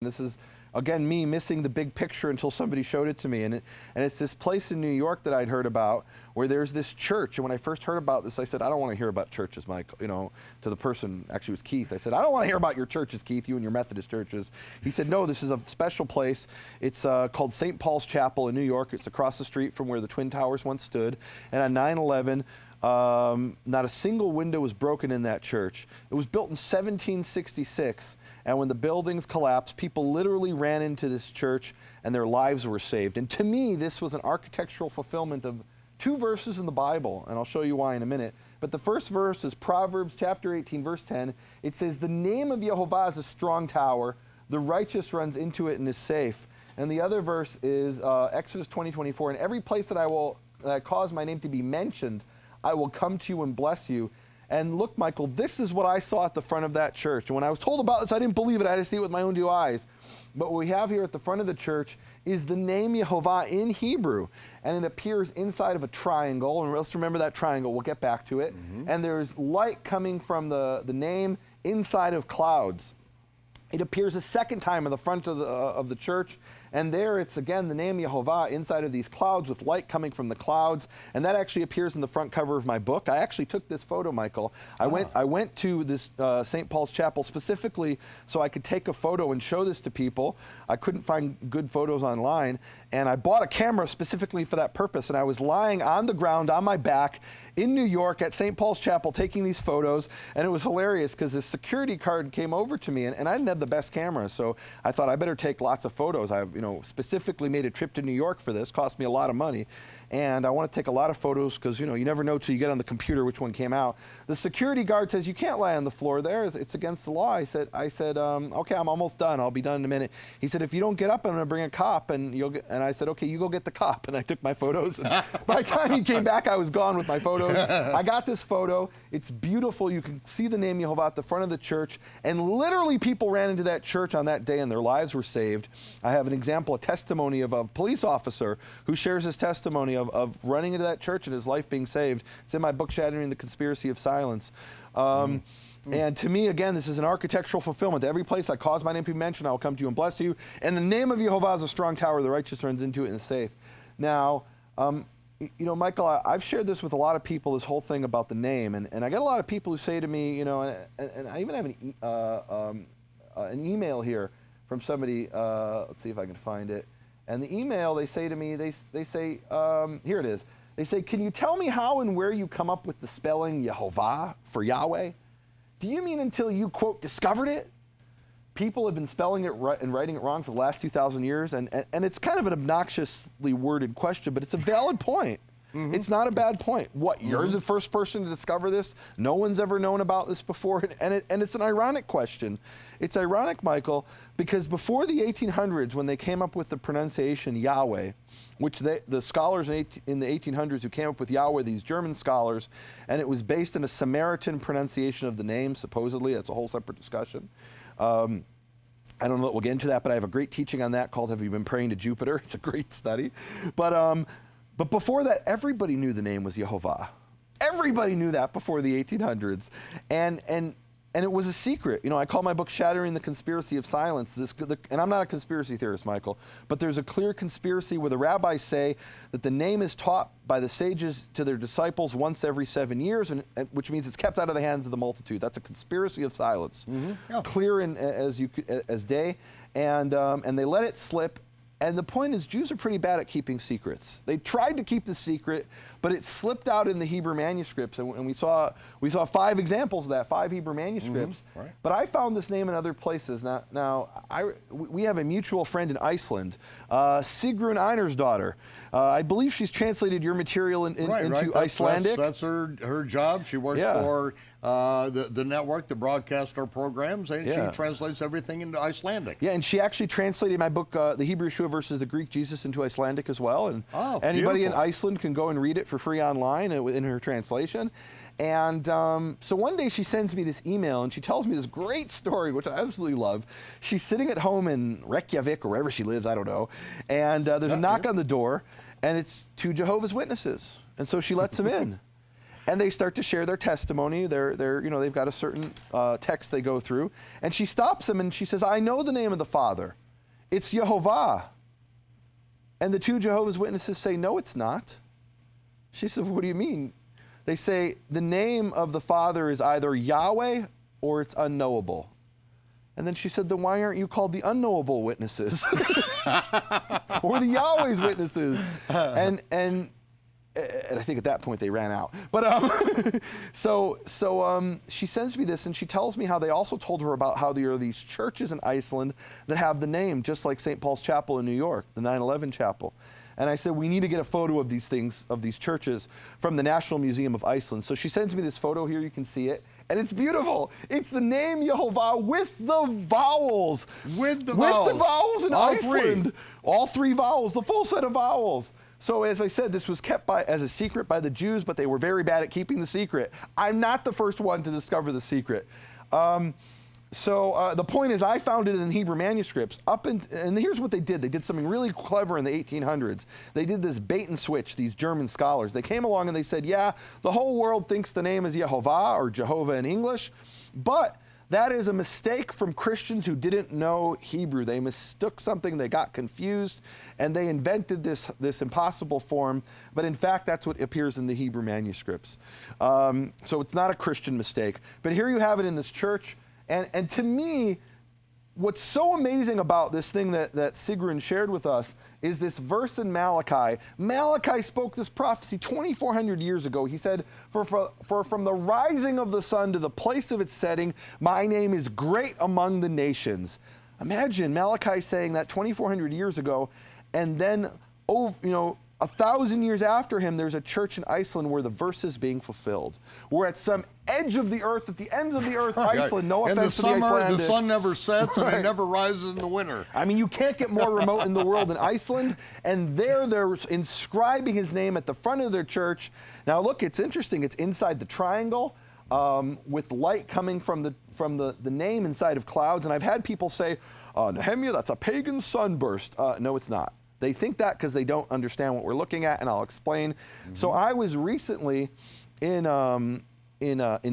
This is, again, me missing the big picture until somebody showed it to me. And it's this place in New York that I'd heard about where there's this church. And when I first heard about this, I said, I don't want to hear about churches, Mike. You know, to the person, actually it was Keith. I said, I don't want to hear about your churches, Keith, you and your Methodist churches. He said, no, this is a special place. It's called St. Paul's Chapel in New York. It's across the street from where the Twin Towers once stood. And on 9/11, not a single window was broken in that church. It was built in 1766, and when the buildings collapsed, people literally ran into this church and their lives were saved. And to me, this was an architectural fulfillment of two verses in the Bible, and I'll show you why in a minute. But the first verse is Proverbs chapter 18, verse 10. It says, "The name of Jehovah is a strong tower. The righteous runs into it and is safe." And the other verse is Exodus 20:24. "In every place that I cause my name to be mentioned, I will come to you and bless you." And look, Michael, this is what I saw at the front of that church. And when I was told about this, I didn't believe it. I had to see it with my own two eyes. But what we have here at the front of the church is the name Yehovah in Hebrew. And it appears inside of a triangle. And let's remember that triangle. We'll get back to it. And there's light coming from the name inside of clouds. It appears a second time in the front of the church. And there it's, again, the name Yehovah inside of these clouds with light coming from the clouds. And that actually appears in the front cover of my book. I actually took this photo, Michael. I went to this St. Paul's Chapel specifically so I could take a photo and show this to people. I couldn't find good photos online. And I bought a camera specifically for that purpose. And I was lying on the ground on my back in New York at St. Paul's Chapel taking these photos. And it was hilarious because this security card came over to me. And I didn't have the best camera. So I thought I better take lots of photos. I specifically made a trip to New York for this. Cost me a lot of money. And I want to take a lot of photos because, you never know till you get on the computer which one came out. The security guard says, "You can't lie on the floor there. It's against the law." I said, "Okay, I'm almost done. I'll be done in a minute." He said, "If you don't get up, I'm going to bring a cop." And I said, "Okay, you go get the cop." And I took my photos. And by the time he came back, I was gone with my photos. I got this photo. It's beautiful. You can see the name Yehovah at the front of the church. And literally people ran into that church on that day and their lives were saved. I have an example, a testimony of a police officer who shares his testimony of running into that church and his life being saved. It's in my book, Shattering the Conspiracy of Silence. And to me, again, this is an architectural fulfillment. Every place I cause my name to be mentioned, I will come to you and bless you. And the name of Yehovah is a strong tower. The righteous runs into it and is safe. Now, Michael, I've shared this with a lot of people, this whole thing about the name. And I get a lot of people who say to me, and I even have an email here from somebody. Let's see if I can find it. And the email, they say to me, they say, here it is. They say, "Can you tell me how and where you come up with the spelling Yehovah for Yahweh? Do you mean until you, quote, discovered it?" People have been spelling it right and writing it wrong for the last 2,000 years. And it's kind of an obnoxiously worded question, but it's a valid point. It's not a bad point. What, you're the first person to discover this? No one's ever known about this before? And it's an ironic question. It's ironic, Michael, because before the 1800s, when they came up with the pronunciation Yahweh, which the scholars in the 1800s who came up with Yahweh, these German scholars, and it was based on a Samaritan pronunciation of the name, supposedly. That's a whole separate discussion. I don't know that we'll get into that, but I have a great teaching on that called "Have You Been Praying to Jupiter?" It's a great study. But before that, everybody knew the name was Yehovah. Everybody knew that before the 1800s. And it was a secret. I call my book Shattering the Conspiracy of Silence. And I'm not a conspiracy theorist, Michael, but there's a clear conspiracy where the rabbis say that the name is taught by the sages to their disciples once every 7 years, which means it's kept out of the hands of the multitude. That's a conspiracy of silence. Clear as day. And they let it slip. And the point is, Jews are pretty bad at keeping secrets. They tried to keep the secret, but it slipped out in the Hebrew manuscripts. And we saw 5 examples of that, 5 Hebrew manuscripts. Right. But I found this name in other places. We have a mutual friend in Iceland, Sigrun Einar's daughter. I believe she's translated your material into Icelandic. That's her job. She works for the network, the broadcast our programs, and she translates everything into Icelandic. Yeah, and she actually translated my book, The Hebrew Yeshua versus the Greek Jesus, into Icelandic as well. And anybody in Iceland can go and read it for free online in her translation. And so one day she sends me this email and she tells me this great story, which I absolutely love. She's sitting at home in Reykjavik or wherever she lives, I don't know. And there's a knock on the door, and it's 2 Jehovah's Witnesses. And so she lets them in. and they start to share their testimony. They've got a certain text they go through. And she stops them and she says, I know the name of the Father. It's Yehovah. And the two Jehovah's Witnesses say, no, it's not. She said, what do you mean? They say, the name of the Father is either Yahweh or it's unknowable. And then she said, then why aren't you called the unknowable witnesses? Or the Yahweh's witnesses? And I think at that point they ran out. But so she sends me this, and she tells me how they also told her about how there are these churches in Iceland that have the name, just like St. Paul's Chapel in New York, the 9/11 Chapel. And I said, we need to get a photo of these things, of these churches, from the National Museum of Iceland. So she sends me this photo here, you can see it. And it's beautiful. It's the name Yehovah with the vowels. With the vowels. With the vowels in All Iceland. three. All three vowels, the full set of vowels. So as I said, this was kept as a secret by the Jews, but they were very bad at keeping the secret. I'm not the first one to discover the secret. So the point is, I found it in Hebrew manuscripts. And here's what they did. They did something really clever in the 1800s. They did this bait and switch, these German scholars. They came along and they said, yeah, the whole world thinks the name is Yehovah, or Jehovah in English, but that is a mistake from Christians who didn't know Hebrew. They mistook something, they got confused, and they invented this impossible form, but in fact, that's what appears in the Hebrew manuscripts. So it's not a Christian mistake. But here you have it in this church. And to me, what's so amazing about this thing that Sigrun shared with us is this verse in Malachi. Malachi spoke this prophecy 2,400 years ago. He said, for from the rising of the sun to the place of its setting, my name is great among the nations. Imagine Malachi saying that 2,400 years ago, and then, 1,000 years after him, there's a church in Iceland where the verse is being fulfilled. We're at some edge of the earth, at the ends of the earth, Iceland. No offense to the Icelandic. The sun never sets and it never rises in the winter. I mean, you can't get more remote in the world than Iceland. And there they're inscribing his name at the front of their church. Now, look, it's interesting. It's inside the triangle with light coming from the name inside of clouds. And I've had people say, Nehemia, that's a pagan sunburst. No, it's not. They think that because they don't understand what we're looking at, and I'll explain. Mm-hmm. So I was recently in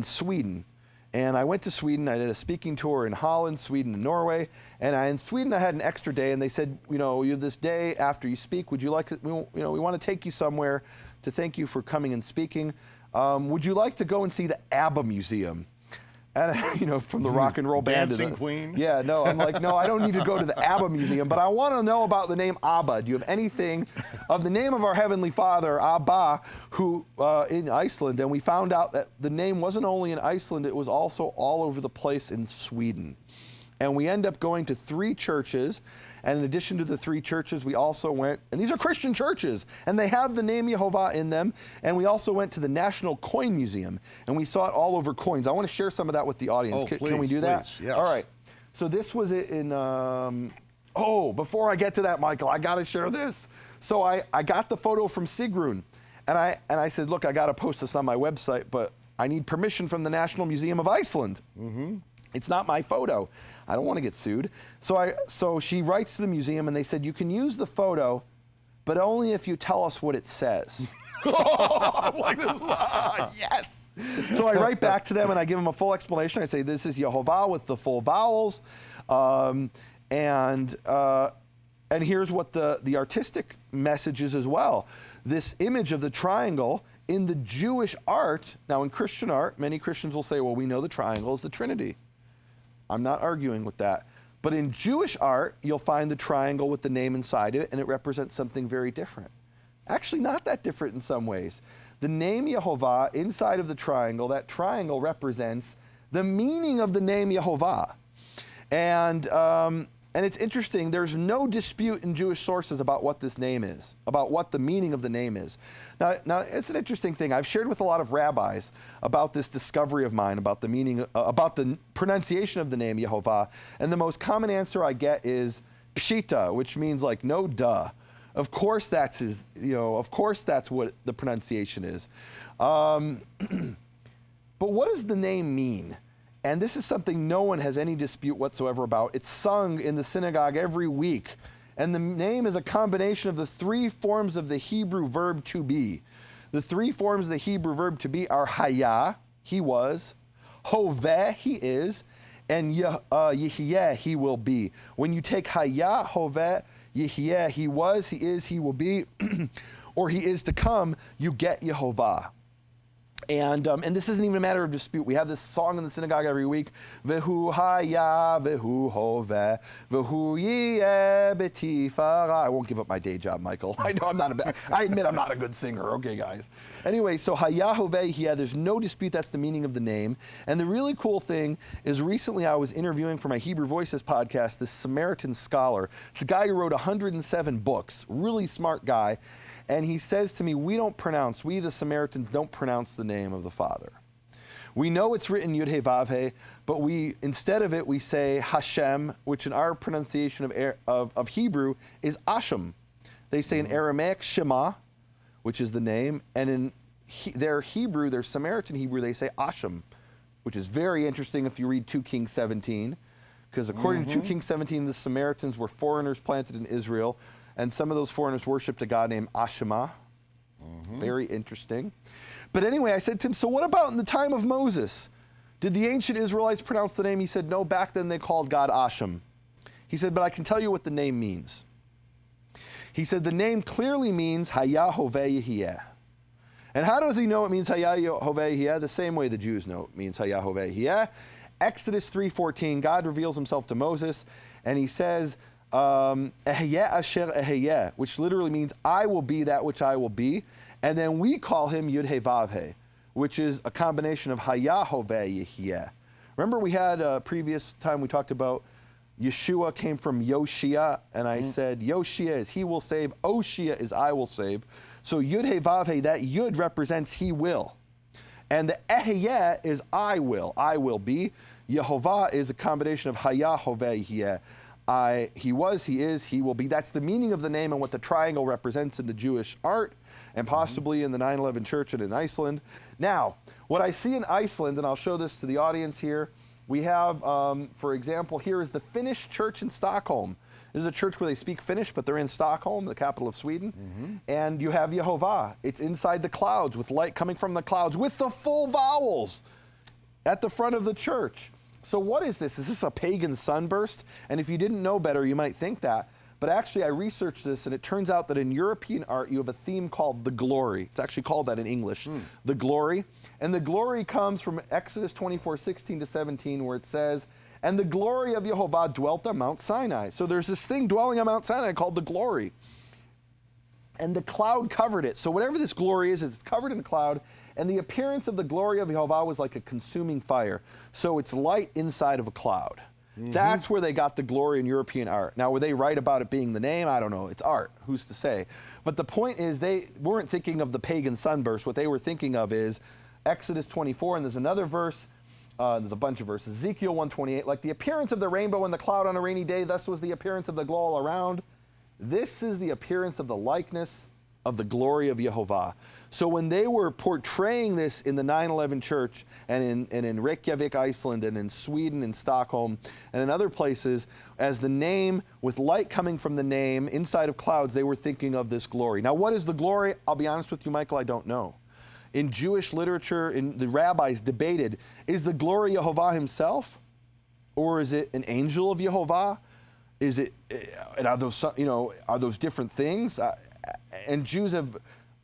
Sweden, and I went to Sweden. I did a speaking tour in Holland, Sweden, and Norway. And in Sweden, I had an extra day, and they said, you have this day after you speak. Would you like to, we want to take you somewhere to thank you for coming and speaking. Would you like to go and see the ABBA Museum? And, from the rock and roll band. Dancing Queen? Yeah, no, I'm like, no, I don't need to go to the ABBA Museum, but I want to know about the name Abba. Do you have anything of the name of our Heavenly Father, Abba, who in Iceland? And we found out that the name wasn't only in Iceland, it was also all over the place in Sweden. And we end up going to 3 churches. And in addition to the 3 churches, we also went, and these are Christian churches, and they have the name Yehovah in them. And we also went to the National Coin Museum, and we saw it all over coins. I want to share some of that with the audience. Oh, Can we do that? Please, yes. All right. So this was it in, before I get to that, Michael, I got to share this. So I got the photo from Sigrun, and I said, look, I got to post this on my website, but I need permission from the National Museum of Iceland. Mm-hmm. It's not my photo. I don't want to get sued. So she writes to the museum, and they said, you can use the photo, but only if you tell us what it says. I'm like, yes. So I write back to them, and I give them a full explanation. I say, this is Yehovah with the full vowels. And here's what the artistic message is as well. This image of the triangle in the Jewish art. Now, in Christian art, many Christians will say, well, we know the triangle is the Trinity. I'm not arguing with that. But in Jewish art, you'll find the triangle with the name inside it, and it represents something very different. Actually, not that different in some ways. The name Yehovah inside of the triangle, that triangle represents the meaning of the name Yehovah. And it's interesting, there's no dispute in Jewish sources about what this name is, about what the meaning of the name is. Now it's an interesting thing. I've shared with a lot of rabbis about this discovery of mine, about the meaning, about the pronunciation of the name Yehovah, and the most common answer I get is pshita, which means like no duh. Of course that's of course that's what the pronunciation is. But what does the name mean? And this is something no one has any dispute whatsoever about. It's sung in the synagogue every week. And the name is a combination of the 3 forms of the Hebrew verb to be. The three forms of the Hebrew verb to be are haya, he was, hoveh, he is, and yehyeh, he will be. When you take haya, hoveh, yehyeh, he was, he is, he will be, or he is to come, you get Yehovah. And this isn't even a matter of dispute. We have this song in the synagogue every week. Vehu haya, vehu hoveh, vehu yeh betifara. I won't give up my day job, Michael. I know I admit I'm not a good singer. Okay, guys. Anyway, so haya, hoveh, yeah, there's no dispute that's the meaning of the name. And the really cool thing is recently I was interviewing for my Hebrew Voices podcast this Samaritan scholar. It's a guy who wrote 107 books, really smart guy. And he says to me, we the Samaritans don't pronounce the name of the Father. We know it's written Yud He Vav He, but instead of it, we say Hashem, which in our pronunciation of Hebrew is Hashem. They say in Aramaic Shema, which is the name, and in their Samaritan Hebrew, they say Hashem, which is very interesting if you read 2 Kings 17, because according to 2 Kings 17, the Samaritans were foreigners planted in Israel, and some of those foreigners worshipped a god named Ashima. Very interesting. But anyway, I said to him, so what about in the time of Moses? Did the ancient Israelites pronounce the name? He said, no, back then they called God Hashem. He said, but I can tell you what the name means. He said, the name clearly means Haya Hoveh Yehyeh. And how does he know it means Haya Hoveh Yehyeh? The same way the Jews know it means Haya Hoveh Yehyeh. Exodus 3:14, God reveals himself to Moses, and he says, Eheyeh asher eheyeh, which literally means I will be that which I will be. And then we call him Yud He Vav He, which is a combination of Haya Hoveh Yehyeh. Remember we had a previous time we talked about Yeshua came from Yoshia, and I said Yoshia is he will save, Oshia is I will save. So Yud He Vav He, that Yud represents he will. And the Eheyeh is I will be. Yehovah is a combination of Haya Hoveh Yehyeh. He was, he is, he will be. That's the meaning of the name and what the triangle represents in the Jewish art and possibly in the 9/11 church and in Iceland. Now, what I see in Iceland, and I'll show this to the audience here, we have, for example, here is the Finnish church in Stockholm. This is a church where they speak Finnish, but they're in Stockholm, the capital of Sweden. And you have Yehovah. It's inside the clouds with light coming from the clouds with the full vowels at the front of the church. So what is this? Is this a pagan sunburst? And if you didn't know better, you might think that. But actually, I researched this, and it turns out that in European art, you have a theme called the glory. It's actually called that in English, the glory. And the glory comes from Exodus 24:16-17, where it says, and the glory of Yehovah dwelt on Mount Sinai. So there's this thing dwelling on Mount Sinai called the glory. And the cloud covered it. So whatever this glory is, it's covered in a cloud. And the appearance of the glory of Yehovah was like a consuming fire. So it's light inside of a cloud. That's where they got the glory in European art. Now, were they right about it being the name? I don't know. It's art. Who's to say? But the point is they weren't thinking of the pagan sunburst. What they were thinking of is Exodus 24, and there's another verse. There's a bunch of verses. Ezekiel 1:28, like the appearance of the rainbow in the cloud on a rainy day, thus was the appearance of the glow all around. This is the appearance of the likeness of the glory of Yehovah. So when they were portraying this in the 9/11 church and in Reykjavik, Iceland, and in Sweden and Stockholm and in other places, as the name with light coming from the name inside of clouds, they were thinking of this glory. Now, what is the glory? I'll be honest with you, Michael, I don't know. In Jewish literature, the rabbis debated, is the glory Yehovah himself? Or is it an angel of Yehovah? Is it, and are those different things? And Jews have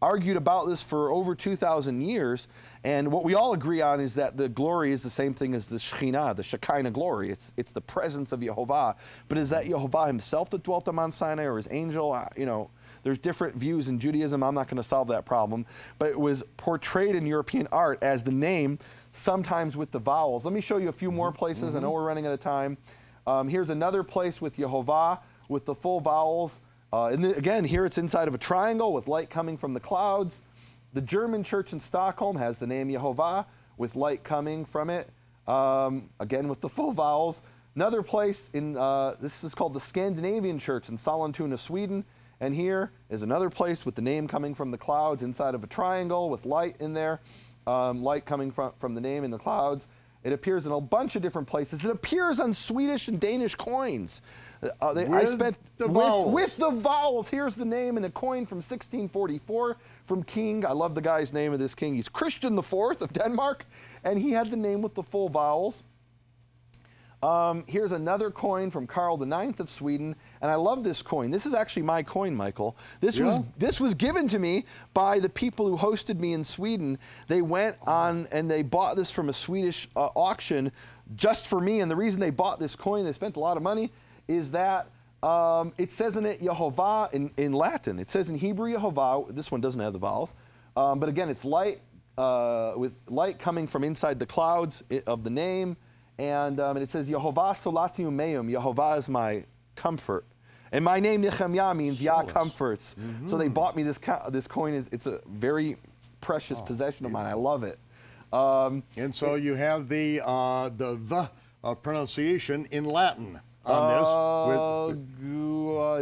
argued about this for over 2,000 years, and what we all agree on is that the glory is the same thing as the Shekhinah, the Shekinah glory. It's the presence of Yehovah. But is that Yehovah himself that dwelt on Mount Sinai, or his angel? There's different views in Judaism. I'm not going to solve that problem. But it was portrayed in European art as the name, sometimes with the vowels. Let me show you a few more places. I know we're running out of time. Here's another place with Yehovah with the full vowels. And then, again, here it's inside of a triangle with light coming from the clouds. The German church in Stockholm has the name Yehovah with light coming from it, again with the full vowels. Another place, this is called the Scandinavian church in Sollentuna, Sweden. And here is another place with the name coming from the clouds inside of a triangle with light in there, light coming from the name in the clouds. It appears in a bunch of different places. It appears on Swedish and Danish coins. With the vowels. With the vowels. Here's the name in a coin from 1644 from King. I love the guy's name of this king. He's Christian IV of Denmark, and he had the name with the full vowels. Here's another coin from Karl IX of Sweden, and I love this coin. This is actually my coin, Michael. This was given to me by the people who hosted me in Sweden. They went on and they bought this from a Swedish auction just for me, and the reason they bought this coin, they spent a lot of money, is that it says in it Yehovah in Latin. It says in Hebrew Yehovah. This one doesn't have the vowels, but again, it's light with light coming from inside the clouds of the name. And it says, Yehovah solatium meum, Yehovah is my comfort. And my name, Nehemia, means Yah comforts. So they bought me this coin. It's a very precious possession of mine. I love it. And so you have the pronunciation in Latin on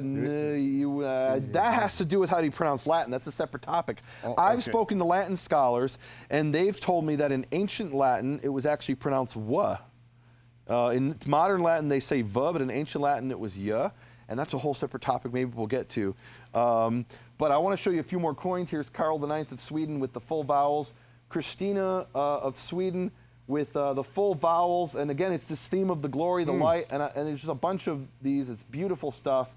this. That has to do with how do you pronounce Latin. That's a separate topic. I've spoken to Latin scholars, and they've told me that in ancient Latin, it was actually pronounced wa. In modern Latin, they say v, but in ancient Latin, it was y, and that's a whole separate topic maybe we'll get to. But I want to show you a few more coins. Here's Karl IX of Sweden with the full vowels, Christina of Sweden with the full vowels, and again, it's this theme of the glory, the light, and there's just a bunch of these. It's beautiful stuff.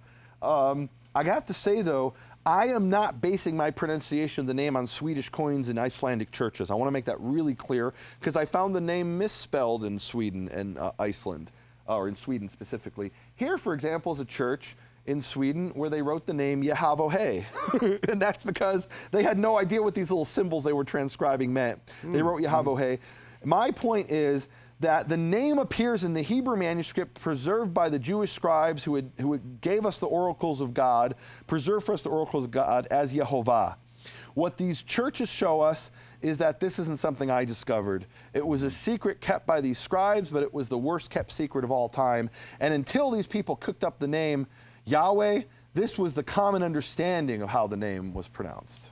I have to say, though, I am not basing my pronunciation of the name on Swedish coins in Icelandic churches. I want to make that really clear, because I found the name misspelled in Sweden and Iceland, or in Sweden specifically. Here, for example, is a church in Sweden where they wrote the name Yahavohe. And that's because they had no idea what these little symbols they were transcribing meant. They wrote Yahavohe. My point is that the name appears in the Hebrew manuscript preserved by the Jewish scribes who gave us the oracles of God, preserved for us the oracles of God as Yehovah. What these churches show us is that this isn't something I discovered. It was a secret kept by these scribes, but it was the worst kept secret of all time. And until these people cooked up the name Yahweh, this was the common understanding of how the name was pronounced.